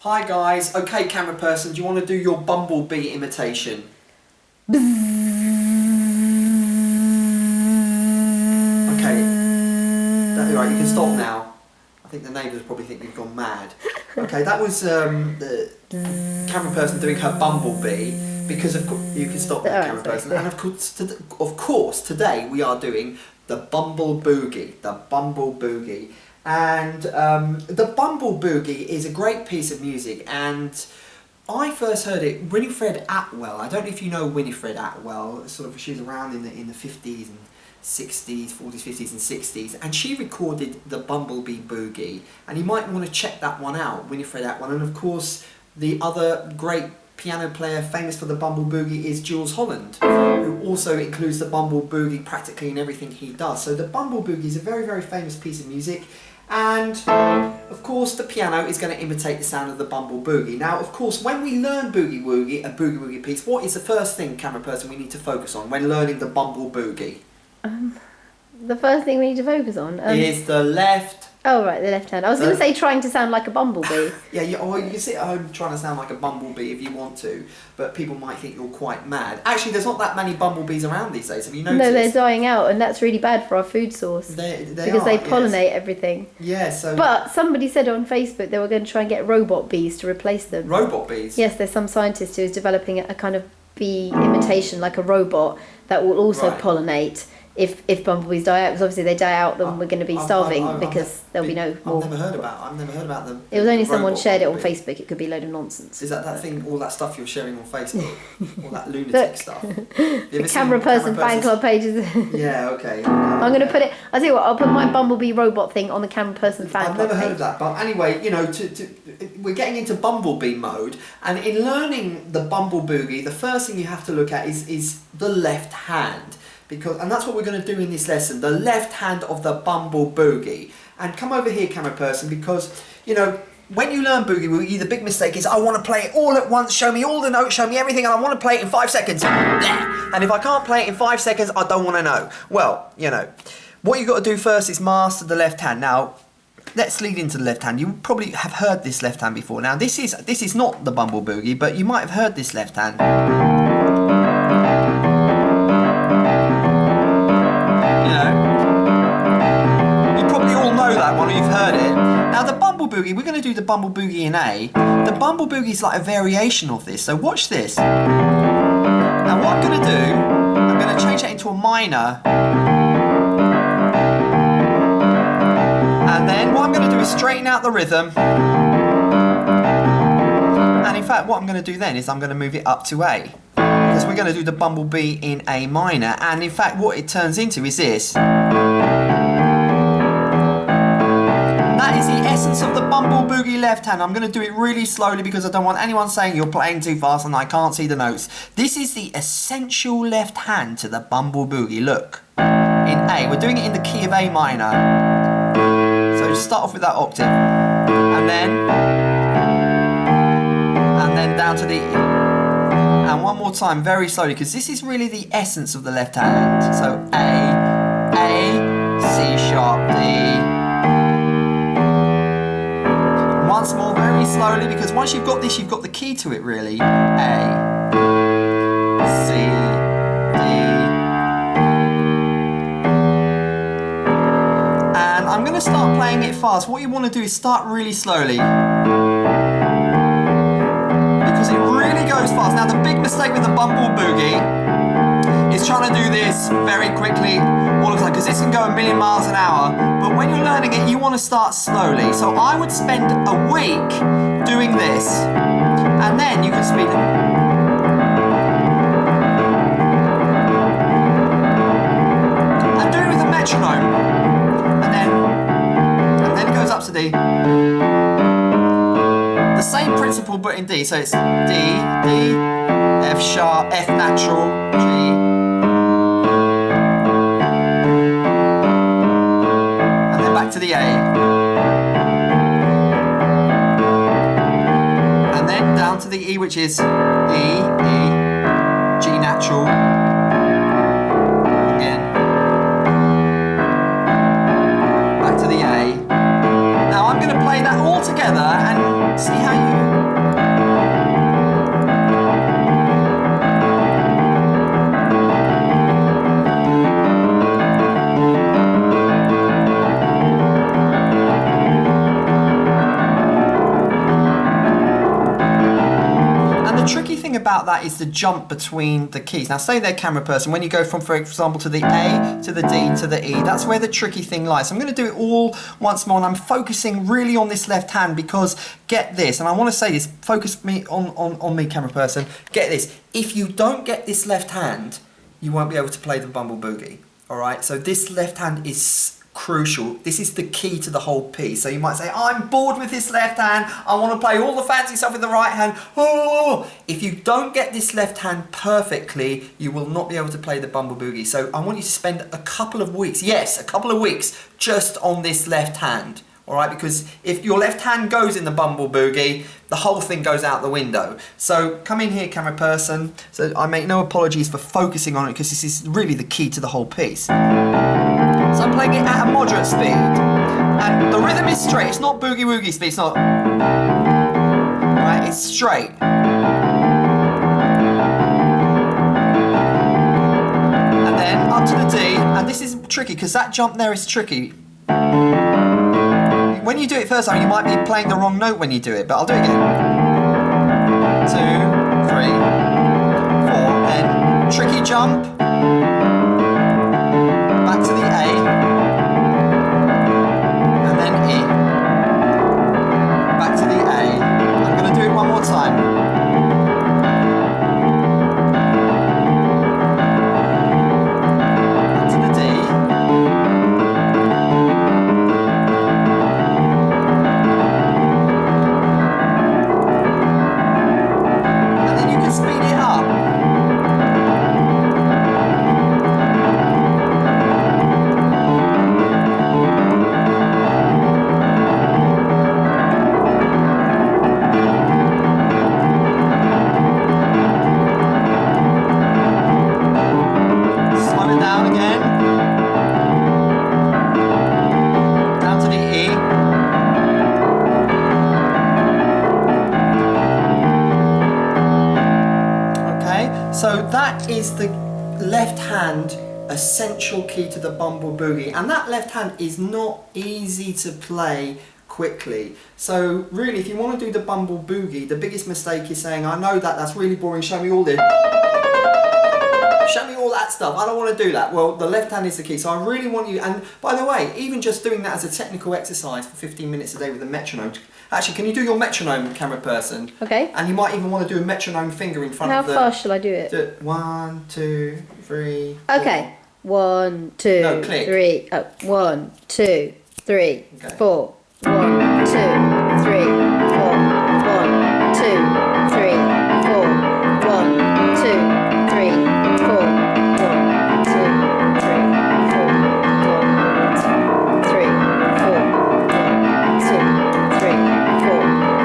Hi guys, okay camera person, do you want to do your bumblebee imitation? Okay, right, you can stop now. I think the neighbours probably think you've gone mad. Okay, that was the camera person doing her bumblebee, because of course you can stop that, camera person. And of course today we are doing the Bumble Boogie, and the Bumble Boogie is a great piece of music, and I first heard it, Winifred Atwell. I don't know if you know Winifred Atwell. Sort of, she was around in the 50s and 60s, 40s, 50s and 60s, and she recorded the Bumblebee Boogie, and you might want to check that one out, Winifred Atwell. And of course the other great piano player famous for the Bumble Boogie is Jules Holland, who also includes the Bumble Boogie practically in everything he does. So the Bumble Boogie is a very, very famous piece of music, and of course the piano is going to imitate the sound of the Bumble Boogie. Now of course when we learn Boogie Woogie, a Boogie Woogie piece, what is the first thing, camera person, we need to focus on when learning the Bumble Boogie? The first thing we need to focus on is the left. Oh right, the left hand. I was going to say trying to sound like a bumblebee. Yeah, you can sit at home trying to sound like a bumblebee if you want to, but people might think you're quite mad. Actually, there's not that many bumblebees around these days. Have you noticed? No, they're dying out, and that's really bad for our food source. Because they pollinate everything. Yeah, so. But somebody said on Facebook they were going to try and get robot bees to replace them. Robot bees? Yes, there's some scientist who is developing a kind of bee imitation, like a robot, that will also pollinate. If bumblebees die out, because obviously they die out, then we're going to be starving because there'll be no more. I've never heard about them. It was only someone shared it on Facebook. It could be a load of nonsense. Is that thing, all that stuff you're sharing on Facebook? All that lunatic stuff? The camera person fan club pages. Yeah, okay. I'm going to put it, I'll tell you what, I'll put my bumblebee robot thing on the camera person fan club I've never heard of that, but anyway, you know, we're getting into bumblebee mode, and in learning the Bumble Boogie, the first thing you have to look at is the left hand. And that's what we're going to do in this lesson, the left hand of the Bumble Boogie. And come over here, camera person, because, you know, when you learn Boogie Woogie, the big mistake is, I want to play it all at once, show me all the notes, show me everything, and I want to play it in 5 seconds. And if I can't play it in 5 seconds, I don't want to know. Well, you know, what you've got to do first is master the left hand. Now, let's lead into the left hand. You probably have heard this left hand before. Now, this is not the Bumble Boogie, but you might have heard this left hand. That one, you've heard it. Now the Bumble Boogie, we're going to do the Bumble Boogie in A. The Bumble Boogie is like a variation of this, so watch this. Now what I'm going to do, I'm going to change that into a minor. And then what I'm going to do is straighten out the rhythm. And in fact what I'm going to do then is I'm going to move it up to A. Because we're going to do the Bumblebee in A minor. And in fact what it turns into is this. That is the essence of the Bumble Boogie left hand. I'm going to do it really slowly because I don't want anyone saying you're playing too fast and I can't see the notes. This is the essential left hand to the Bumble Boogie. Look, in A, we're doing it in the key of A minor. So just start off with that octave, and then down to the E. And one more time, very slowly, because this is really the essence of the left hand. So A, C sharp, D. Once more, very slowly, because once you've got this, you've got the key to it really. A, C, D. And I'm going to start playing it fast. What you want to do is start really slowly, because it really goes fast. Now the big mistake with the Bumble Boogie is trying to do this very quickly all of the time, because this can go a million miles an hour. But when you're learning it, you want to start slowly. So I would spend a week doing this, and then you can speed it. And do it with a metronome, and then it goes up to D. The same principle, but in D. So it's D, F sharp, F natural, G. To the A, and then down to the E, which is E, G natural, again, back to the A. Now I'm going to play that all together and see how you thing about that is the jump between the keys. Now stay there, camera person. When you go from, for example, to the A, to the D, to the E, that's where the tricky thing lies. So I'm going to do it all once more, and I'm focusing really on this left hand because, get this, and I want to say this, focus me on me, camera person, get this. If you don't get this left hand, you won't be able to play the Bumble Boogie. Alright, so this left hand is crucial. This is the key to the whole piece. So you might say, I'm bored with this left hand, I want to play all the fancy stuff with the right hand. Oh! If you don't get this left hand perfectly, you will not be able to play the Bumble Boogie. So I want you to spend a couple of weeks, yes, a couple of weeks, just on this left hand. Alright, because if your left hand goes in the Bumble Boogie, the whole thing goes out the window. So come in here, camera person. So I make no apologies for focusing on it because this is really the key to the whole piece. So I'm playing it at a moderate speed. And the rhythm is straight. It's not boogie woogie speed. It's not. Right, it's straight. And then up to the D. And this is tricky because that jump there is tricky. When you do it first time, you might be playing the wrong note when you do it, but I'll do it again. 2, 3, 4, then tricky jump, back to the A, and then E, back to the A. I'm going to do it one more time. So that is the left hand essential key to the Bumble Boogie, and that left hand is not easy to play quickly. So really, if you want to do the Bumble Boogie, the biggest mistake is saying, I know that's really boring, show me all this. Show me all that stuff, I don't want to do that. Well, the left hand is the key, so I really want you, and by the way, even just doing that as a technical exercise for 15 minutes a day with a metronome. Actually, can you do your metronome, camera person? Okay. And you might even want to do a metronome finger in front of the... How fast shall I do it? 1, 2, 3, 4. Okay. 1, 2, no, click. 3. 1, 2, 3, okay. 4. 1, 2, 3, 4. 1, 2, 3, 4. 1, 2, 3, 4. 1, 2, 3, 4. 1, 2, 3, 4. 1, 2, 3, 4. 1, 2, 3, 4. 1, 2, 3,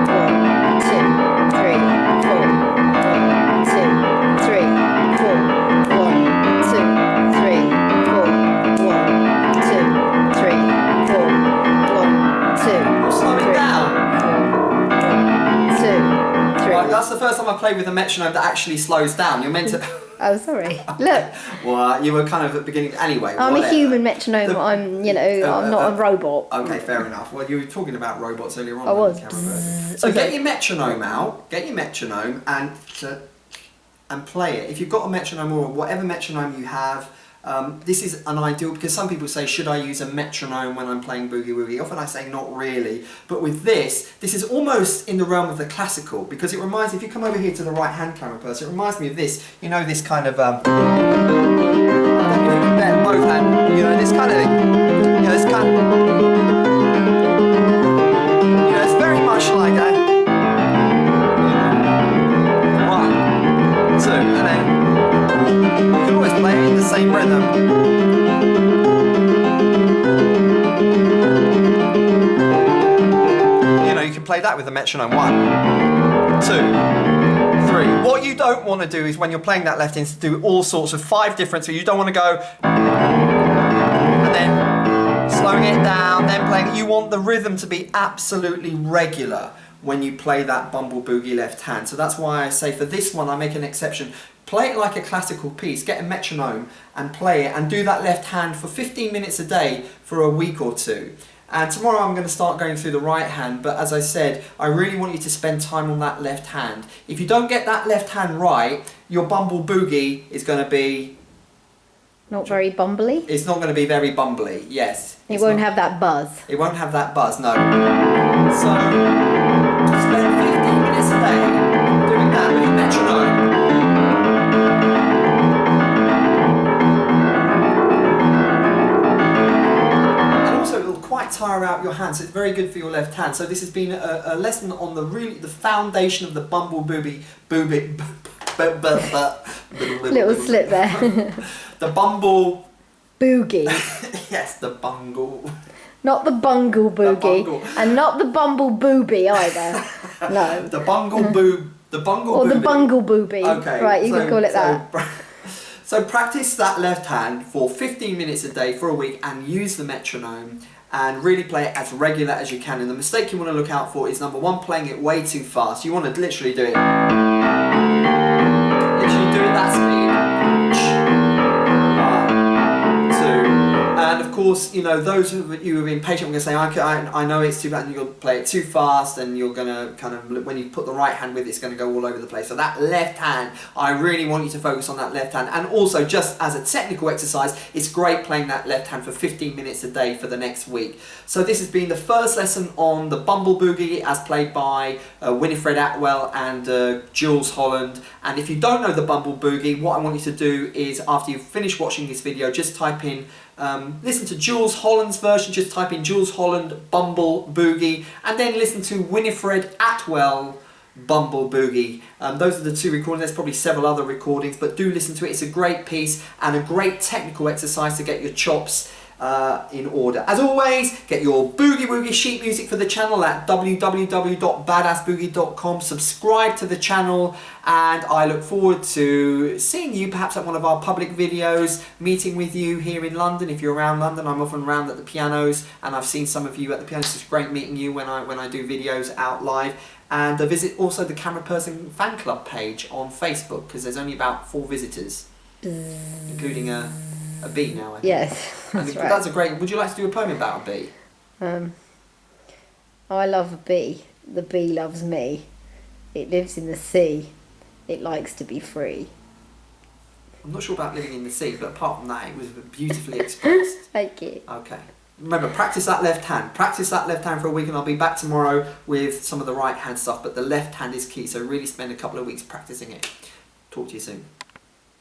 4. 1, 2, 3, 4. 1, 2, 3, 4. 1, 2. Slow it down. 1, 2, 3. Right, that's the first time I've played with a metronome that actually slows down. You're meant to... Oh, sorry. Look. Well, you were kind of at the beginning... Anyway, I'm whatever. a human metronome. I'm not a robot. Okay, fair enough. Well, you were talking about robots earlier on. I was. So get your metronome out. Get your metronome and play it. If you've got a metronome or whatever metronome you have, this is an ideal, because some people say, should I use a metronome when I'm playing Boogie Woogie? Often I say not really, but with this is almost in the realm of the classical, because it reminds, if you come over here to the right hand camera person, it reminds me of this, you know, this kind of, I don't know if you can bet both hands, you know, this kind of thing, you know, this kind of, you know, it's very much like a, 1, 2, and then, you can always play it in the same rhythm. You know, you can play that with the metronome. 1, 2, 3. What you don't want to do is when you're playing that left hand, is do all sorts of 5 different, so you don't want to go and then slowing it down, then playing it. You want the rhythm to be absolutely regular when you play that Bumble Boogie left hand. So that's why I say for this one I make an exception. Play it like a classical piece, get a metronome and play it, and do that left hand for 15 minutes a day for a week or 2. And tomorrow I'm going to start going through the right hand, but as I said, I really want you to spend time on that left hand. If you don't get that left hand right, your Bumble Boogie is going to be... Not very bumbly? It's not going to be very bumbly, yes. It won't have that buzz. It won't have that buzz, no. So, spend 15 minutes a day doing that with a metronome. Quite tire out your hands, so it's very good for your left hand. So this has been a lesson on the foundation of the Bumble Boogie. Little slip there. The Bumble Boogie. Yes, the bungle. Not the bungle boogie, and not the bumble booby either. No. The bungle boob. The bungle. Or booby. the bungle booby. Okay. Right, you can call it that. So practice that left hand for 15 minutes a day for a week and use the metronome and really play it as regular as you can. And the mistake you want to look out for is number one, playing it way too fast. You want to literally do it. Literally do it that speed. 1, 2. And of course, you know, those of you who have been patient are going to say, I know it's too bad, and you're going to play it too fast, and you're going to kind of, when you put the right hand with it, it's going to go all over the place. So that left hand, I really want you to focus on that left hand. And also, just as a technical exercise, it's great playing that left hand for 15 minutes a day for the next week. So this has been the first lesson on the Bumble Boogie as played by Winifred Atwell and Jules Holland. And if you don't know the Bumble Boogie, what I want you to do is, after you've finished watching this video, just type in listen to Jules Holland's version, just type in Jules Holland Bumble Boogie, and then listen to Winifred Atwell Bumble Boogie. Those are the two recordings. There's probably several other recordings, but do listen to it. It's a great piece and a great technical exercise to get your chops in order. As always, get your Boogie Woogie sheet music for the channel at www.badassboogie.com. Subscribe to the channel, and I look forward to seeing you perhaps at one of our public videos, meeting with you here in London. If you're around London, I'm often around at the pianos, and I've seen some of you at the pianos. It's great meeting you when I do videos out live. And visit also the Camera Person fan club page on Facebook, because there's only about 4 visitors, including a bee now, I think. Yes, that's right. That's a great... Would you like to do a poem about a bee? I love a bee. The bee loves me. It lives in the sea. It likes to be free. I'm not sure about living in the sea, but apart from that, it was beautifully expressed. Thank you. Okay. Remember, practice that left hand. Practice that left hand for a week, and I'll be back tomorrow with some of the right hand stuff, but the left hand is key, so really spend a couple of weeks practicing it. Talk to you soon.